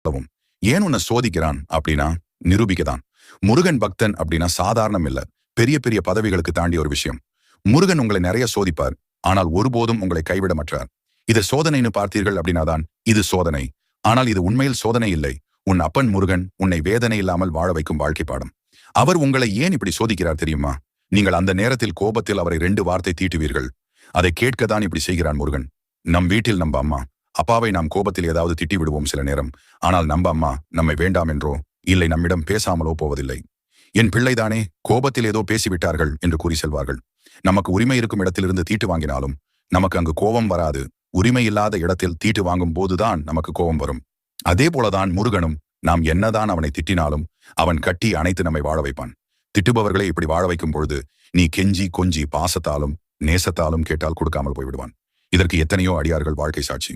சொல்லவும். ஏன் உன்னை சோதிக்கிறான் அப்படின்னா நிரூபிக்கதான். முருகன் பக்தன் அப்படின்னா சாதாரணம் இல்ல, பெரிய பெரிய பதவிகளுக்கு தாண்டி ஒரு விஷயம். முருகன் உங்களை நிறைய சோதிப்பார், ஆனால் ஒருபோதும் உங்களை கைவிட மாட்டார். இது சோதனைன்னு பார்த்தீர்கள் அப்படின்னாதான் இது சோதனை. ஆனால் இது உண்மையில் சோதனை இல்லை. உன் அப்பன் முருகன் உன்னை வேதனை இல்லாமல் வாழ வைக்கும் வாழ்க்கை பாடம். அவர் உங்களை ஏன் இப்படி சோதிக்கிறார் தெரியுமா? நீங்கள் அந்த நேரத்தில் கோபத்தில் அவரை 2 வார்த்தை தீட்டுவீர்கள். அதை கேட்கத்தான் இப்படி செய்கிறான் முருகன். நம் வீட்டில் நம்ம அம்மா அப்பாவை நாம் கோபத்தில் ஏதாவது திட்டி விடுவோம் சில நேரம். ஆனால் நம்ம அம்மா நம்மை வேண்டாம் என்றோ இல்லை நம்மிடம் பேசாமலோ போவதில்லை. என் பிள்ளைதானே, கோபத்தில் ஏதோ பேசிவிட்டார்கள் என்று கூறி செல்வார்கள். நமக்கு உரிமை இருக்கும் இடத்திலிருந்து தீட்டு வாங்கினாலும் நமக்கு அங்கு கோபம் வராது. உரிமை இல்லாத இடத்தில் தீட்டு வாங்கும் போதுதான் நமக்கு கோபம் வரும். அதே போலதான் முருகனும், நாம் என்னதான் அவனை திட்டினாலும் அவன் கட்டி அணைத்து நம்மை வாழ வைப்பான். திட்டுபவர்களை இப்படி வாழ வைக்கும் பொழுது நீ கெஞ்சி கொஞ்சி பாசத்தாலும் நேசத்தாலும் கேட்டால் கொடுக்காமல் போய்விடுவான். இதற்கு எத்தனையோ அடியார்கள் வாழ்க்கை சாட்சி.